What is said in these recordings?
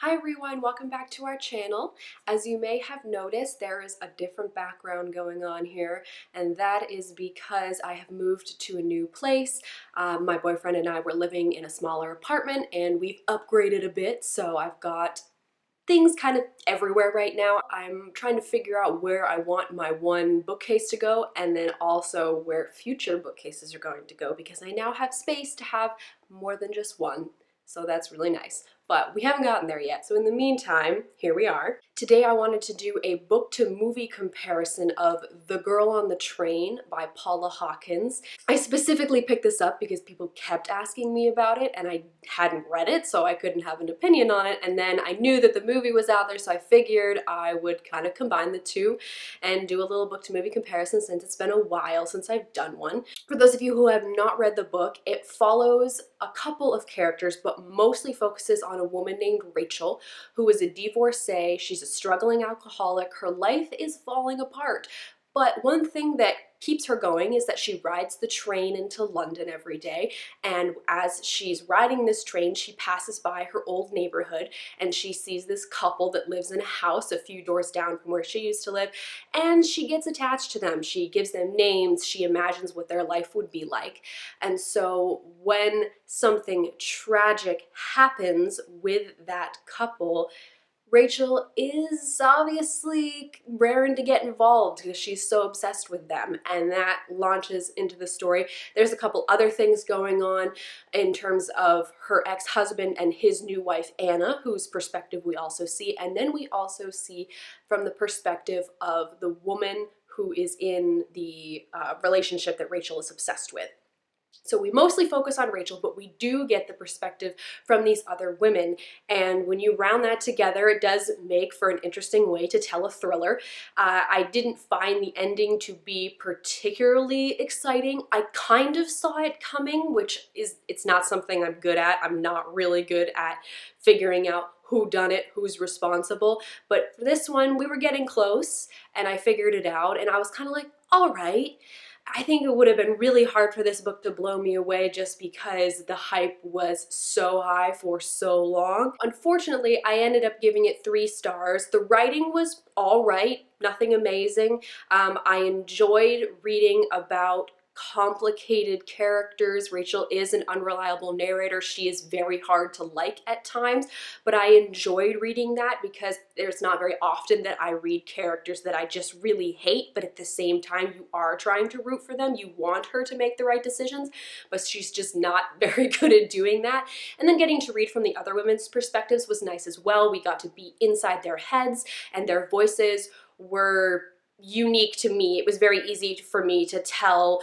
Hi everyone, welcome back to our channel. As you may have noticed, there is a different background going on here, and that is because I have moved to a new place. My boyfriend and I were living in a smaller apartment and we've upgraded a bit, so I've got things kind of everywhere right now. I'm trying to figure out where I want my one bookcase to go and then also where future bookcases are going to go because I now have space to have more than just one. So that's really nice. But we haven't gotten there yet. So in the meantime, here we are. Today I wanted to do a book to movie comparison of The Girl on the Train by Paula Hawkins. I specifically picked this up because people kept asking me about it and I hadn't read it, so I couldn't have an opinion on it. And then I knew that the movie was out there, so I figured I would kind of combine the two and do a little book to movie comparison since it's been a while since I've done one. For those of you who have not read the book, it follows a couple of characters, but mostly focuses on a woman named Rachel, who is a divorcee. She's a struggling alcoholic. Her life is falling apart. But one thing that keeps her going is that she rides the train into London every day, and as she's riding this train she passes by her old neighborhood and she sees this couple that lives in a house a few doors down from where she used to live, and she gets attached to them. She gives them names, she imagines what their life would be like. And so when something tragic happens with that couple, Rachel is obviously raring to get involved because she's so obsessed with them, and that launches into the story. There's a couple other things going on in terms of her ex-husband and his new wife Anna, whose perspective we also see, and then we also see from the perspective of the woman who is in the relationship that Rachel is obsessed with. So we mostly focus on Rachel, but we do get the perspective from these other women. And when you round that together, it does make for an interesting way to tell a thriller. I didn't find the ending to be particularly exciting. I kind of saw it coming, which is, it's not something I'm good at. I'm not really good at figuring out who done it, who's responsible. But for this one, we were getting close and I figured it out and I was kind of like, all right. I think it would have been really hard for this book to blow me away just because the hype was so high for so long. Unfortunately, I ended up giving it 3 stars. The writing was all right, nothing amazing. I enjoyed reading about complicated characters. Rachel is an unreliable narrator. She is very hard to like at times, but I enjoyed reading that because there's not very often that I read characters that I just really hate, but at the same time you are trying to root for them. You want her to make the right decisions, but she's just not very good at doing that. And then getting to read from the other women's perspectives was nice as well. We got to be inside their heads and their voices were unique to me. It was very easy for me to tell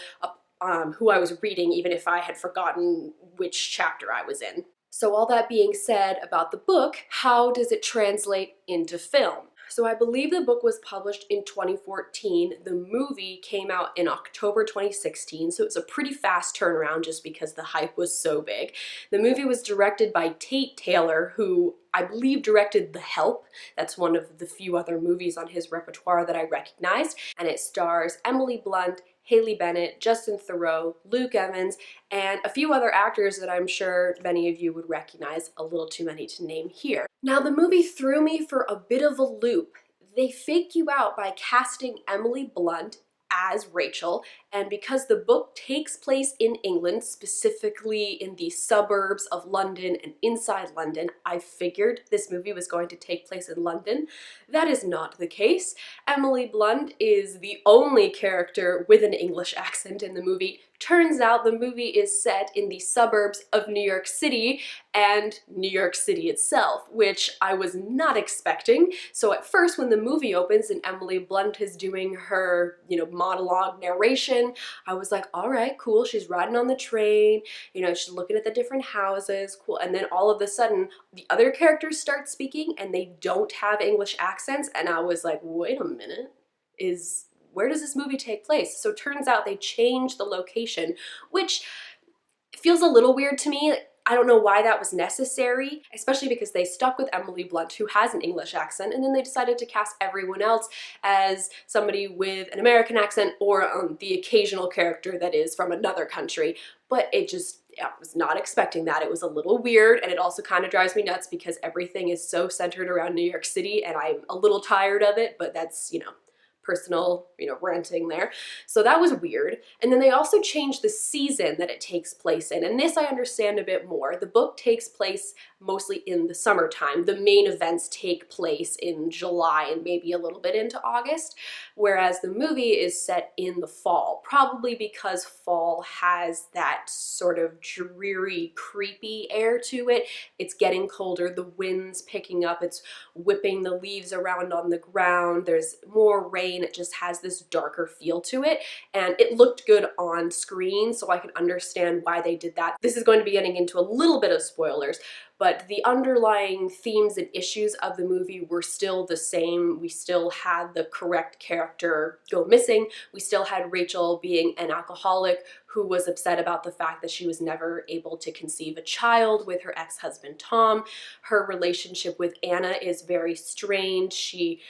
who I was reading, even if I had forgotten which chapter I was in. So all that being said about the book, how does it translate into film? So I believe the book was published in 2014. The movie came out in October 2016, so it was a pretty fast turnaround just because the hype was so big. The movie was directed by Tate Taylor, who I believe directed The Help. That's one of the few other movies on his repertoire that I recognized, and it stars Emily Blunt, Haley Bennett, Justin Theroux, Luke Evans, and a few other actors that I'm sure many of you would recognize, a little too many to name here. Now the movie threw me for a bit of a loop. They fake you out by casting Emily Blunt as Rachel, and because the book takes place in England, specifically in the suburbs of London and inside London, I figured this movie was going to take place in London. That is not the case. Emily Blunt is the only character with an English accent in the movie. Turns out the movie is set in the suburbs of New York City and New York City itself, which I was not expecting. So at first when the movie opens and Emily Blunt is doing her, monologue narration, I was like, all right, cool, she's riding on the train, she's looking at the different houses, cool. And then all of a sudden the other characters start speaking and they don't have English accents, and I was like, wait a minute, where does this movie take place? So it turns out they changed the location, which feels a little weird to me. I don't know why that was necessary, especially because they stuck with Emily Blunt, who has an English accent, and then they decided to cast everyone else as somebody with an American accent or the occasional character that is from another country. But it I was not expecting that. It was a little weird, and it also kind of drives me nuts because everything is so centered around New York City, and I'm a little tired of it, but that's, personal, ranting there. So that was weird. And then they also changed the season that it takes place in. And this I understand a bit more. The book takes place mostly in the summertime. The main events take place in July and maybe a little bit into August, whereas the movie is set in the fall, probably because fall has that sort of dreary, creepy air to it. It's getting colder, the wind's picking up, it's whipping the leaves around on the ground, there's more rain, it just has this darker feel to it, and it looked good on screen, so I can understand why they did that. This is going to be getting into a little bit of spoilers, but the underlying themes and issues of the movie were still the same. We still had the correct character go missing. We still had Rachel being an alcoholic who was upset about the fact that she was never able to conceive a child with her ex-husband Tom. Her relationship with Anna is very strange. She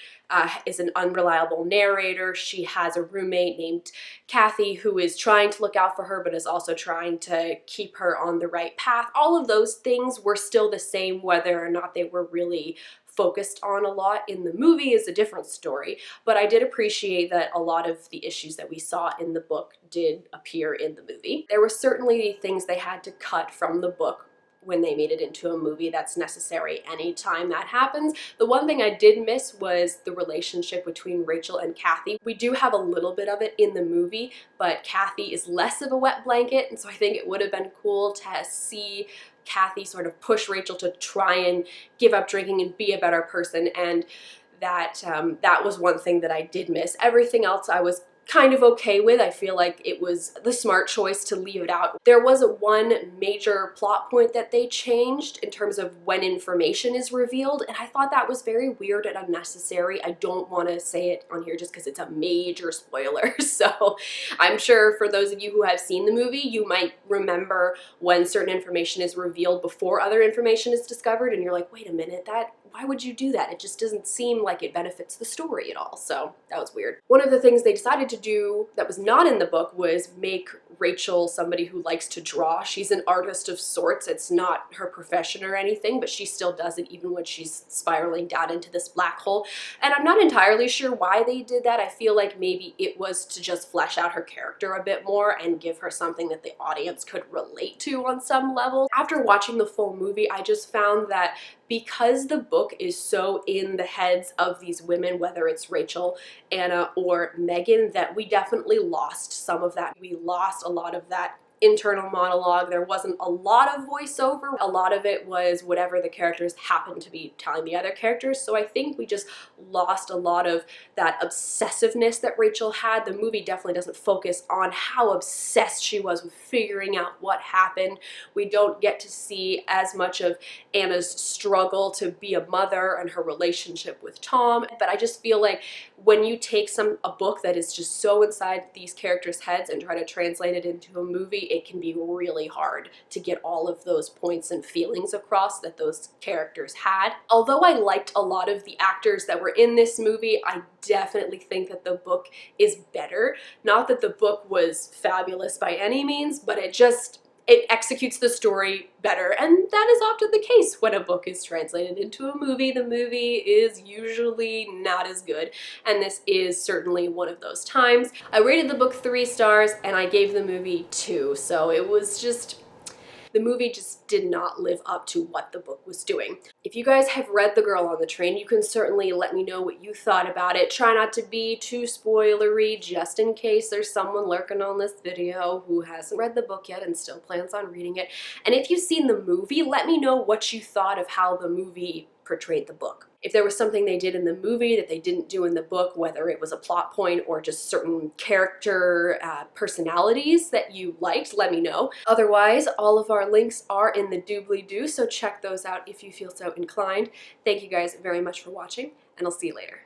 is an unreliable narrator. She has a roommate named Kathy who is trying to look out for her but is also trying to keep her on the right path. All of those things were still the same, whether or not they were really focused on a lot in the movie is a different story, but I did appreciate that a lot of the issues that we saw in the book did appear in the movie. There were certainly things they had to cut from the book when they made it into a movie. That's necessary anytime that happens. The one thing I did miss was the relationship between Rachel and Kathy. We do have a little bit of it in the movie, but Kathy is less of a wet blanket, and so I think it would have been cool to see Kathy sort of push Rachel to try and give up drinking and be a better person, and that was one thing that I did miss. Everything else I was kind of okay with. I feel like it was the smart choice to leave it out. There was one major plot point that they changed in terms of when information is revealed, and I thought that was very weird and unnecessary. I don't want to say it on here just because it's a major spoiler, so I'm sure for those of you who have seen the movie, you might remember when certain information is revealed before other information is discovered, and you're like, wait a minute, why would you do that? It just doesn't seem like it benefits the story at all, so that was weird. One of the things they decided to do that was not in the book was make Rachel somebody who likes to draw. She's an artist of sorts. It's not her profession or anything, but she still does it even when she's spiraling down into this black hole. And I'm not entirely sure why they did that. I feel like maybe it was to just flesh out her character a bit more and give her something that the audience could relate to on some level. After watching the full movie, I just found that because the book is so in the heads of these women, whether it's Rachel, Anna, or Megan, that we definitely lost some of that. We lost a lot of that internal monologue. There wasn't a lot of voiceover. A lot of it was whatever the characters happened to be telling the other characters. So I think we just lost a lot of that obsessiveness that Rachel had. The movie definitely doesn't focus on how obsessed she was with figuring out what happened. We don't get to see as much of Anna's struggle to be a mother and her relationship with Tom. But I just feel like when you take a book that is just so inside these characters' heads and try to translate it into a movie, it can be really hard to get all of those points and feelings across that those characters had. Although I liked a lot of the actors that were in this movie, I definitely think that the book is better. Not that the book was fabulous by any means, but it executes the story better, and that is often the case when a book is translated into a movie. The movie is usually not as good, and this is certainly one of those times. I rated the book 3 stars, and I gave the movie 2, so it was just... the movie just did not live up to what the book was doing. If you guys have read The Girl on the Train, you can certainly let me know what you thought about it. Try not to be too spoilery, just in case there's someone lurking on this video who hasn't read the book yet and still plans on reading it. And if you've seen the movie, let me know what you thought of how the movie portrayed the book. If there was something they did in the movie that they didn't do in the book, whether it was a plot point or just certain character personalities that you liked, let me know. Otherwise, all of our links are in the doobly-doo, so check those out if you feel so inclined. Thank you guys very much for watching, and I'll see you later.